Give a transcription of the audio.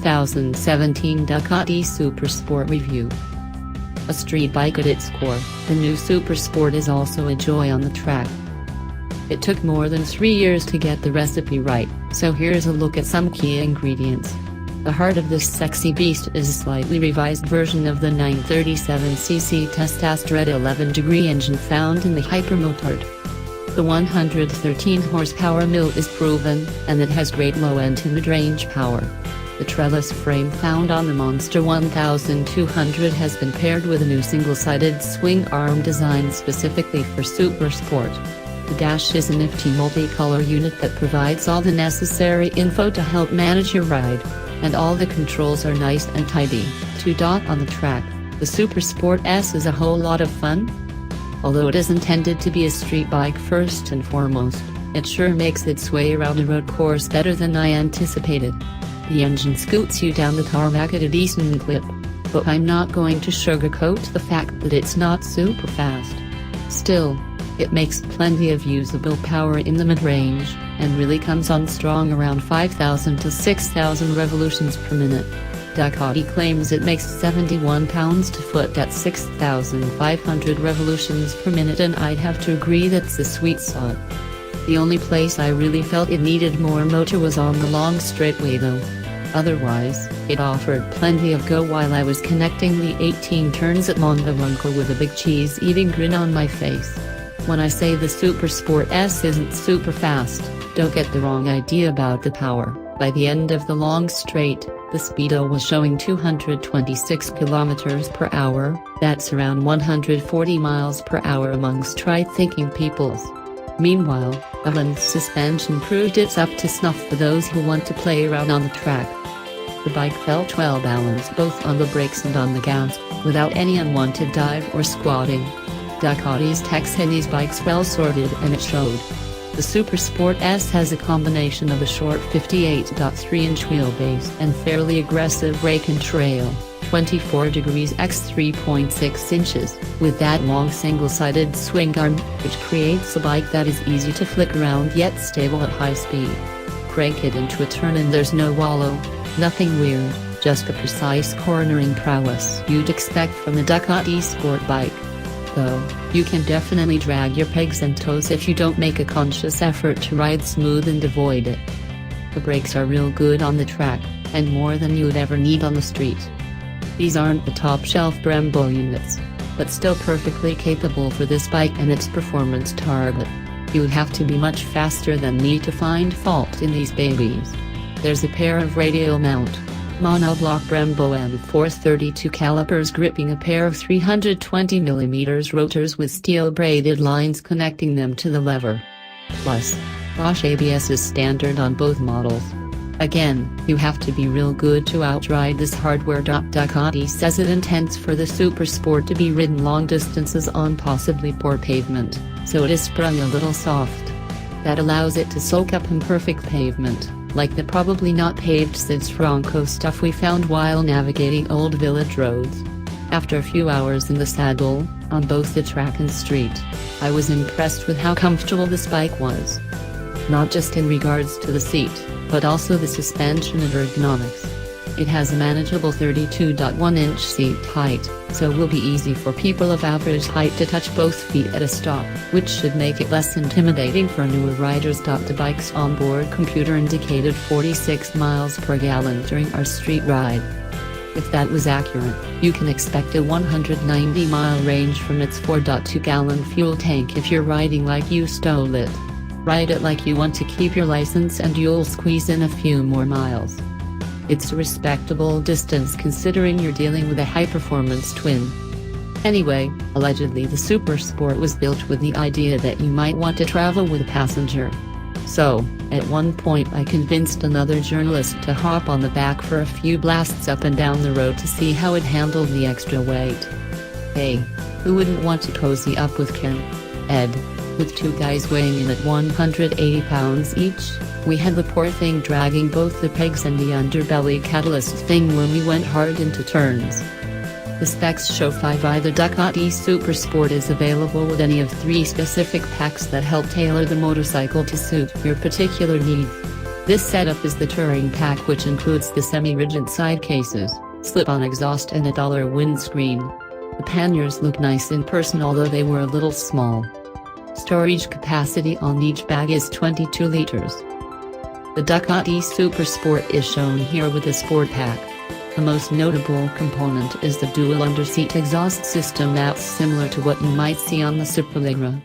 2017 Ducati SuperSport Review. A street bike at its core, the new SuperSport is also a joy on the track. It took more than 3 years to get the recipe right, so here's a look at some key ingredients. The heart of this sexy beast is a slightly revised version of the 937cc testosterone 11-degree engine found in the hypermotard. The 113 horsepower mill is proven, and it has great low-end to mid-range power. The trellis frame found on the Monster 1200 has been paired with a new single-sided swing arm designed specifically for SuperSport. The dash is a nifty multicolor unit that provides all the necessary info to help manage your ride. And all the controls are nice and tidy. On the track, the SuperSport S is a whole lot of fun. Although it is intended to be a street bike first and foremost, it sure makes its way around a road course better than I anticipated. The engine scoots you down the tarmac at a decent clip, but I'm not going to sugarcoat the fact that it's not super fast. Still, it makes plenty of usable power in the mid-range, and really comes on strong around 5,000 to 6,000 revolutions per minute. Ducati claims it makes 71 pounds-to-foot at 6,500 revolutions per minute, and I'd have to agree that's the sweet spot. The only place I really felt it needed more motor was on the long straightaway though. Otherwise, it offered plenty of go while I was connecting the 18 turns at Montevunco with a big cheese-eating grin on my face. When I say the SuperSport S isn't super fast, don't get the wrong idea about the power. By the end of the long straight, the speedo was showing 226 km per hour, that's around 140 miles per hour amongst right-thinking peoples. Meanwhile, OTOZONE suspension proved it's up to snuff for those who want to play around on the track. The bike felt well balanced both on the brakes and on the gas, without any unwanted dive or squatting. Ducati's tech said these bikes well sorted, and it showed. The SuperSport S has a combination of a short 58.3-inch wheelbase and fairly aggressive rake and trail, 24 degrees x 3.6 inches, with that long single-sided swing arm, which creates a bike that is easy to flick around yet stable at high speed. Crank it into a turn and there's no wallow, nothing weird, just the precise cornering prowess you'd expect from a Ducati sport bike. Though, you can definitely drag your pegs and toes if you don't make a conscious effort to ride smooth and avoid it. The brakes are real good on the track, and more than you'd ever need on the street. These aren't the top-shelf Brembo units, but still perfectly capable for this bike and its performance target. You'd have to be much faster than me to find fault in these babies. There's a pair of radial mount monoblock Brembo M432 calipers gripping a pair of 320mm rotors with steel braided lines connecting them to the lever. Plus, Bosch ABS is standard on both models. Again, you have to be real good to outride this hardware. Ducati says it intends for the SuperSport to be ridden long distances on possibly poor pavement, so it is sprung a little soft. That allows it to soak up imperfect pavement, like the probably not paved since Franco stuff we found while navigating old village roads. After a few hours in the saddle, on both the track and street, I was impressed with how comfortable this bike was. Not just in regards to the seat, but also the suspension and ergonomics. It has a manageable 32.1-inch seat height, so it will be easy for people of average height to touch both feet at a stop, which should make it less intimidating for newer riders. The bike's onboard computer indicated 46 miles per gallon during our street ride. If that was accurate, you can expect a 190-mile range from its 4.2-gallon fuel tank if you're riding like you stole it. Ride it like you want to keep your license and you'll squeeze in a few more miles. It's a respectable distance considering you're dealing with a high-performance twin. Anyway, allegedly the SuperSport was built with the idea that you might want to travel with a passenger. So, at one point I convinced another journalist to hop on the back for a few blasts up and down the road to see how it handled the extra weight. Hey, who wouldn't want to cozy up with Ed? With two guys weighing in at 180 pounds each, we had the poor thing dragging both the pegs and the underbelly catalyst thing when we went hard into turns. The specs show 5i. The Ducati SuperSport is available with any of 3 specific packs that help tailor the motorcycle to suit your particular needs. This setup is the touring pack, which includes the semi-rigid side cases, slip-on exhaust and a dollar windscreen. The panniers look nice in person, although they were a little small. Storage capacity on each bag is 22 liters. The Ducati SuperSport is shown here with the Sport Pack. The most notable component is the dual underseat exhaust system that's similar to what you might see on the Superleggera.